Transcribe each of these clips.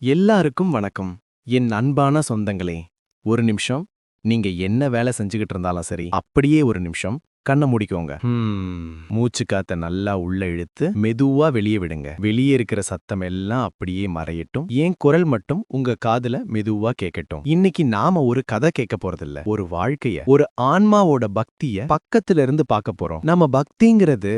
எல்லாருக்கும் வணக்கம். என் அன்பான சொந்தங்களே, ஒரு நிமிஷம். நீங்க என்ன வேலை செஞ்சுகிட்டு இருந்தாலும் சரி, அப்படியே ஒரு நிமிஷம் கண்ண மூடிக்கோங்க. மூச்சு காத்த நல்லா உள்ள இழுத்து மெதுவா வெளியே விடுங்க. வெளியே இருக்கிற சத்தம் எல்லாம் அப்படியே மறையட்டும். என் குரல் மட்டும் உங்க காதுல மெதுவா கேட்கட்டும். இன்னைக்கு நாம ஒரு கதை கேட்க போறதில்ல, ஒரு வாழ்க்கைய, ஒரு ஆன்மாவோட பக்திய பக்கத்துல இருந்து பார்க்க போறோம். நம்ம பக்திங்கிறது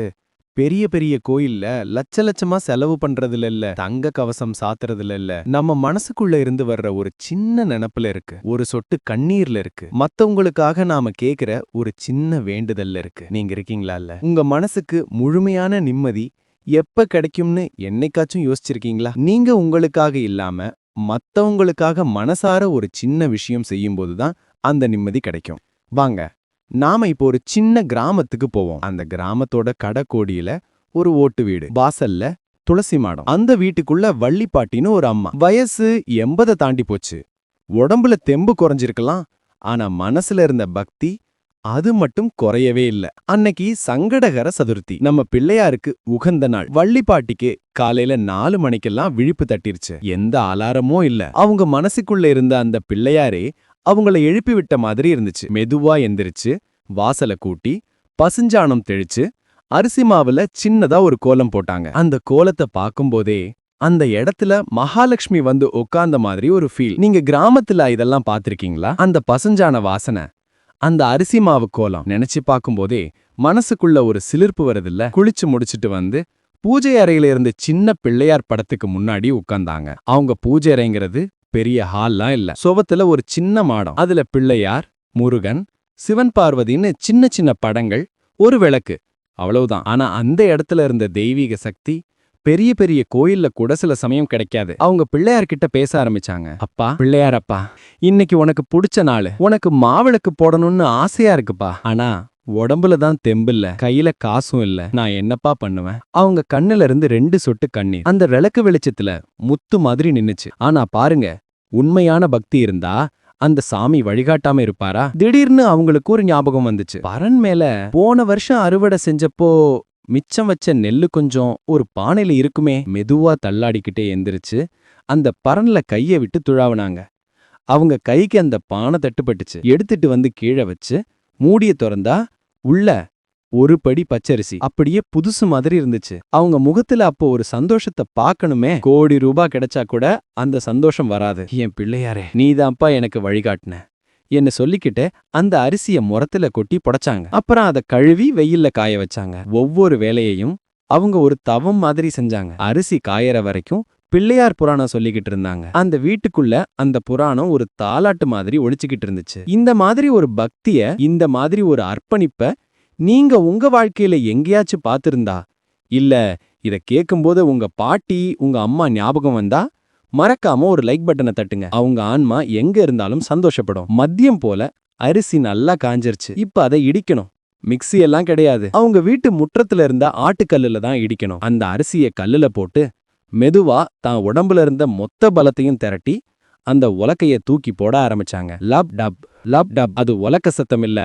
பெரிய பெரிய கோயில்ல லட்ச லட்சமா செலவு பண்றதுல இல்ல, தங்க கவசம் சாத்துறதுல இல்ல, நம்ம மனசுக்குள்ள இருந்து வர்ற ஒரு சின்ன நினப்புல இருக்கு, ஒரு சொட்டு கண்ணீர்ல இருக்கு, மத்தவங்களுக்காக நாம கேக்குற ஒரு சின்ன வேண்டுதல்ல இருக்கு. நீங்க இருக்கீங்களா? இல்ல உங்க மனசுக்கு முழுமையான நிம்மதி எப்ப கிடைக்கும்னு என்னைக்காச்சும் யோசிச்சிருக்கீங்களா? நீங்க உங்களுக்காக இல்லாம மத்தவங்களுக்காக மனசார ஒரு சின்ன விஷயம் செய்யும்போதுதான் அந்த நிம்மதி கிடைக்கும். வாங்க, நாம இப்போ ஒரு சின்ன கிராமத்துக்கு போவோம். அந்த கிராமத்தோட கடைக்கோடியில ஒரு ஓட்டு வீடு, வாசல்ல துளசி மாடம். அந்த வீட்டுக்குள்ள வள்ளிப்பாட்டின்னு ஒரு அம்மா. வயசு 80 தாண்டி போச்சு. உடம்புல தெம்பு குறைஞ்சிருக்கலாம், ஆனா மனசுல இருந்த பக்தி அது மட்டும் குறையவே இல்ல. அன்னைக்கு சங்கடகர சதுர்த்தி, நம்ம பிள்ளையாருக்கு உகந்த நாள். வள்ளிப்பாட்டிக்கு காலையில 4 மணிக்கெல்லாம் விழிப்பு தட்டிருச்சு. எந்த அலாரமும் இல்ல. அவங்க மனசுக்குள்ள இருந்த அந்த பிள்ளையாரே அவங்கள எழுப்பி விட்ட மாதிரி இருந்துச்சு. மெதுவா எந்திரிச்சு வாசல கூட்டி பசுஞ்சாணம் தெளிச்சு அரிசி மாவுல சின்னதா ஒரு கோலம் போட்டாங்க. அந்த கோலத்தை பார்க்கும்போதே அந்த இடத்துல மகாலட்சுமி வந்து உட்கார்ந்த மாதிரி ஒரு ஃபீல். நீங்க கிராமத்துல இதெல்லாம் பார்த்திருக்கீங்களா? அந்த பசுஞ்சாண வாசனை, அந்த அரிசி மாவு கோலம் நினைச்சு பார்க்கும்போதே மனசுக்குள்ள ஒரு சிலிர்ப்பு வருதில்ல. குளிச்சு முடிச்சிட்டு வந்து பூஜை அறையில இருந்து சின்ன பிள்ளையார் படத்துக்கு முன்னாடி உட்கார்ந்தாங்க. அவங்க பூஜை அறைங்கிறது பெரிய ஹால்லாம் இல்ல, சுவத்துல ஒரு சின்ன மாடம். அதுல பிள்ளையார், முருகன், சிவன் பார்வதின்னு சின்ன சின்ன படங்கள், ஒரு விளக்கு, அவ்வளவுதான். ஆனா அந்த இடத்துல இருந்த தெய்வீக சக்தி பெரிய பெரிய கோயில்ல கூட சில சமயம் கிடைக்காது. அவங்க பிள்ளையார்கிட்ட பேச ஆரம்பிச்சாங்க. அப்பா, பிள்ளையார் அப்பா, இன்னைக்கு உனக்கு பிடிச்ச நாள், உனக்கு மாவிளக்கு போடணும்னு ஆசையா இருக்குப்பா. ஆனா உடம்புல தான் தெம்பில்ல, கையில காசும் இல்ல, நான் என்னப்பா பண்ணுவேன்? அவங்க கண்ணுல இருந்து 2 சொட்டு கண்ணீர் அந்த விளக்கு வெளிச்சத்துல முத்து மாதிரி நின்னுச்சு. ஆனா பாருங்க, உண்மையான பக்தி இருந்தா அந்த சாமி வழிகாட்டாம இருப்பாரா? திடீர்னு அவங்களுக்கு ஒரு ஞாபகம் வந்துச்சு. பரன் மேல போன வருஷம் அறுவடை செஞ்சப்போ மிச்சம் வச்ச நெல்லு கொஞ்சம் ஒரு பானையில இருக்குமே. மெதுவா தள்ளாடிக்கிட்டே எந்திரிச்சு அந்த பரன்ல கைய விட்டு துழாவுனாங்க. அவங்க கைக்கு அந்த பானை தட்டுப்பட்டுச்சு. எடுத்துட்டு வந்து கீழே வச்சு மூடிய திறந்தா உள்ள ஒரு படி பச்சரிசி அப்படியே புதுசு மாதிரி இருந்துச்சு. அவங்க முகத்துல அப்போ ஒரு சந்தோஷத்தை பார்க்கணுமே. கோடி ரூபாய் கிடைச்சா கூட அந்த சந்தோஷம் வராது. என் பிள்ளையாரே, நீதான்ப்பா எனக்கு வழிகாட்டின என்ன சொல்லிக்கிட்டு அந்த அரிசிய முரத்துல கொட்டி புடைச்சாங்க. அப்புறம் அதை கழுவி வெயில்ல காய வச்சாங்க. ஒவ்வொரு வேலையையும் அவங்க ஒரு தவம் மாதிரி செஞ்சாங்க. அரிசி காயற வரைக்கும் பிள்ளையார் புராணம் சொல்லிக்கிட்டு இருந்தாங்க. அந்த வீட்டுக்குள்ள அந்த புராணம் ஒரு தாலாட்டு மாதிரி ஒழிச்சுக்கிட்டு இருந்துச்சு. இந்த மாதிரி ஒரு பக்திய, இந்த மாதிரி ஒரு அர்ப்பணிப்ப நீங்க உங்க வாழ்க்கையில எங்கேயாச்சும் பார்த்திருந்தா, இல்ல இத கேட்கும்போது உங்க பாட்டி, உங்க அம்மா ஞாபகம் வந்தா, மறக்காம ஒரு லைக் பட்டனை தட்டுங்க. அவங்க ஆன்மா எங்க இருந்தாலும் சந்தோஷப்படும். மதியம் போல அரிசி நல்லா காஞ்சிருச்சு. இப்ப அதை இடிக்கணும். மிக்ஸி எல்லாம் கிடையாது. அவங்க வீட்டு முற்றத்துல இருந்த ஆட்டுக்கல்லுல தான் இடிக்கணும். அந்த அரிசிய கல்லுல போட்டு மெதுவா தான் உடம்புல இருந்த மொத்த பலத்தையும் திரட்டி அந்த உலக்கைய தூக்கி போட ஆரம்பிச்சாங்க. லப் டப், லப் டப். அது உலக்க சத்தம் இல்ல,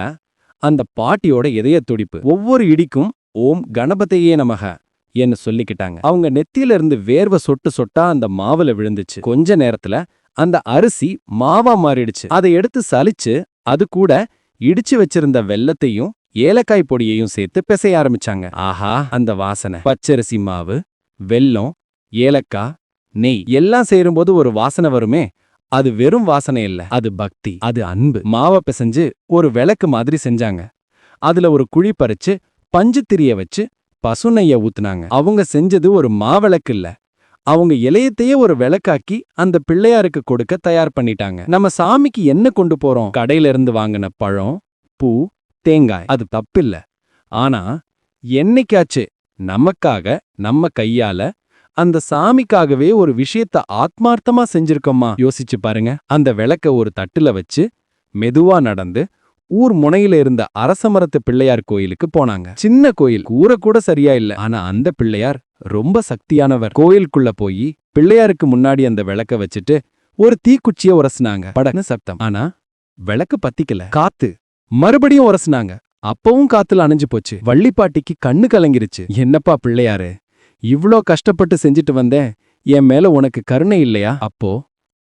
அந்த பாட்டியோட இதய துடிப்பு. ஒவ்வொரு இடிக்கும் ஓம் கணபதியே நமக என்ன சொல்லிக்கிட்டாங்க. அவங்க நெத்தியில இருந்து வேர்வை சொட்டு சொட்டா அந்த மாவுல விழுந்துச்சு. கொஞ்ச நேரத்துல அந்த அரிசி மாவா மாறிடுச்சு. அதை எடுத்து சலிச்சு அது கூட இடிச்சு வச்சிருந்த வெல்லத்தையும் ஏலக்காய் பொடியையும் சேர்த்து பிசைய ஆரம்பிச்சாங்க. ஆஹா, அந்த வாசனை! பச்சரிசி மாவு, வெல்லம், ஏலக்காய், நெய் எல்லாம் சேரும்போது ஒரு வாசனை வருமே. அது வெறும் வாசனை இல்ல, அது பக்தி, அது அன்பு. மாவை பிசைஞ்சு ஒரு விளக்கு மாதிரி செஞ்சாங்க. அதுல ஒரு குழி பறிச்சு பஞ்சு திரிய வச்சு பசுநெய்ய ஊத்துனாங்க. அவங்க செஞ்சது ஒரு மாவிளக்கு இல்ல, அவங்க இலையத்தையே ஒரு விளக்காக்கி அந்த பிள்ளையாருக்கு கொடுக்க தயார் பண்ணிட்டாங்க. நம்ம சாமிக்கு என்ன கொண்டு போறோம்? கடையில இருந்து வாங்கின பழம், பூ, தேங்காய், அது தப்பில்ல. ஆனா என்னைக்காச்சு நமக்காக நம்ம கையால அந்த சாமிக்காகவே ஒரு விஷயத்த ஆத்மார்த்தமா செஞ்சிருக்கோமா? யோசிச்சு பாருங்க. அந்த விளக்க ஒரு தட்டுல வச்சு மெதுவா நடந்து ஊர் முனையில இருந்த அரசமரத்து பிள்ளையார் கோயிலுக்கு போனாங்க. சின்ன கோயில், கூரை கூட சரியா இல்ல, ஆனா அந்த பிள்ளையார் ரொம்ப சக்தியானவர். கோயிலுக்குள்ள போய் பிள்ளையாருக்கு முன்னாடி அந்த விளக்க வச்சுட்டு ஒரு தீக்குச்சிய உரசுனாங்க. படன்னு சப்தம். ஆனா விளக்கு பத்திக்கல. காத்து மறுபடியும் உரசுனாங்க. அப்பவும் காத்துல அணைஞ்சு போச்சு. வள்ளிப்பாட்டிக்கு கண்ணு கலங்கிருச்சு. என்னப்பா பிள்ளையாரு, இவ்ளோ கஷ்டப்பட்டு செஞ்சுட்டு வந்தேன், என் மேல உனக்கு கருணை இல்லையா? அப்போ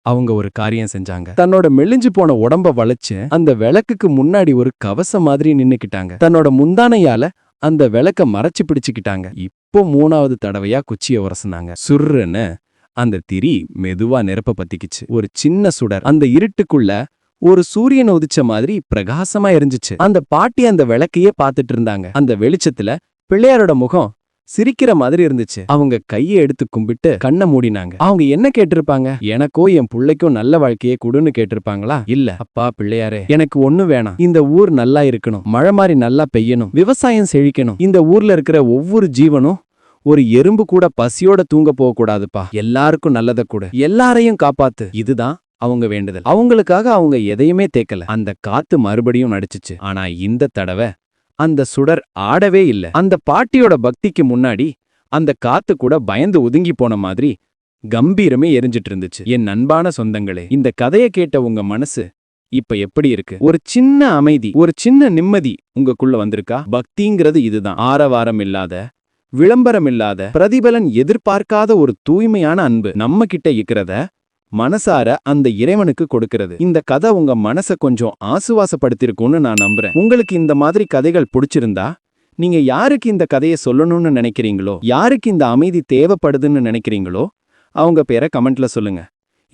அவங்க ஒரு காரியம் செஞ்சாங்க. தன்னோட மெலிஞ்சு போன உடம்ப வளைச்சு அந்த விளக்குக்கு முன்னாடி ஒரு கவசம் மாதிரி நின்னுக்கிட்டாங்க. தன்னோட முந்தானையால அந்த விளக்க மறைச்சு பிடிச்சுக்கிட்டாங்க. இப்போ 3வது தடவையா குச்சிய உரசுனாங்க. சுர்ருன்னு அந்த திரி மெதுவா நெருப்ப பத்திக்கிச்சு. ஒரு சின்ன சுடர் அந்த இருட்டுக்குள்ள ஒரு சூரியன் உதிச்ச மாதிரி பிரகாசமா எரிஞ்சுச்சு. அந்த பாட்டி அந்த விளக்கையே பார்த்துட்டு இருந்தாங்க. அந்த வெளிச்சத்துல பிள்ளையாரோட முகம் சிரிக்கிற மாதிரி இருந்துச்சு. அவங்க கையை எடுத்து கும்பிட்டு கண்ணை மூடினாங்க. அவங்க என்ன கேட்டிருப்பாங்க? எனக்கோ என் புள்ளைக்கும் நல்ல வாழ்க்கையை கொடுன்னு கேட்டிருப்பாங்களா? இல்ல, அப்பா பிள்ளையாரே, எனக்கு ஒண்ணு வேணாம். இந்த ஊர் நல்லா இருக்கணும், மழை மாதிரி நல்லா பெய்யணும், விவசாயம் செழிக்கணும், இந்த ஊர்ல இருக்கிற ஒவ்வொரு ஜீவனும் ஒரு எறும்பு கூட பசியோட தூங்க போக கூடாதுப்பா, எல்லாருக்கும் நல்லத கூட, எல்லாரையும் காப்பாத்து. இதுதான் அவங்க வேண்டுதல். அவங்களுக்காக அவங்க எதையுமே தேக்கல. அந்த காத்து மறுபடியும் நடிச்சுச்சு. ஆனா இந்த தடவை அந்த சுடர் ஆடவே இல்ல. அந்த பாட்டியோட பக்திக்கு முன்னாடி அந்த காத்து கூட பயந்து ஒதுங்கி போன மாதிரி கம்பீரமே எரிஞ்சிட்டு இருந்துச்சு. என் அன்பான சொந்தங்களே, இந்த கதையை கேட்ட உங்க மனசு இப்ப எப்படி இருக்கு? ஒரு சின்ன அமைதி, ஒரு சின்ன நிம்மதி உங்களுக்குள்ள வந்திருக்கா? பக்திங்கிறது இதுதான். ஆரவாரம் இல்லாத, விளம்பரம் இல்லாத, பிரதிபலன் எதிர்பார்க்காத ஒரு தூய்மையான அன்பு. நம்ம கிட்ட இருக்கிறத மனசார அந்த இறைவனுக்கு கொடுக்கிறது. இந்த கதை உங்க மனச கொஞ்சம் ஆசுவாசப்படுத்திருக்கும்னு நான் நம்புறேன். உங்களுக்கு இந்த மாதிரி கதைகள் பிடிச்சிருந்தா நீங்க யாருக்கு இந்த கதையை சொல்லணும்னு நினைக்கிறீங்களோ, யாருக்கு இந்த அமைதி தேவைப்படுதுன்னு நினைக்கிறீங்களோ அவங்க பேரை கமெண்ட்ல சொல்லுங்க.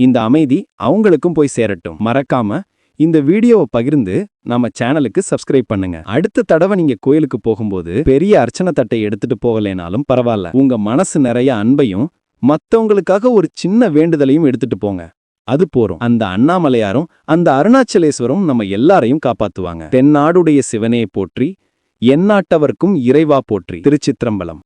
இந்த அமைதி அவங்களுக்கும் போய் சேரட்டும். மறக்காம இந்த வீடியோவை பகிர்ந்து நம்ம சேனலுக்கு சப்ஸ்கிரைப் பண்ணுங்க. அடுத்த தடவை நீங்க கோயிலுக்கு போகும்போது பெரிய அர்ச்சனை தட்டை எடுத்துட்டு போகலைனாலும் பரவாயில்ல, உங்க மனசு நிறைய அன்பையும் மத்தவங்களுக்காக ஒரு சின்ன வேண்டுதலையும் எடுத்துட்டு போங்க. அது போறோம். அந்த அண்ணாமலையாரும் அந்த அருணாச்சலேஸ்வரும் நம்ம எல்லாரையும் காப்பாத்துவாங்க. தென்னாடுடைய சிவனே போற்றி, எந்நாட்டவர்க்கும் இறைவா போற்றி. திருச்சிற்றம்பலம்.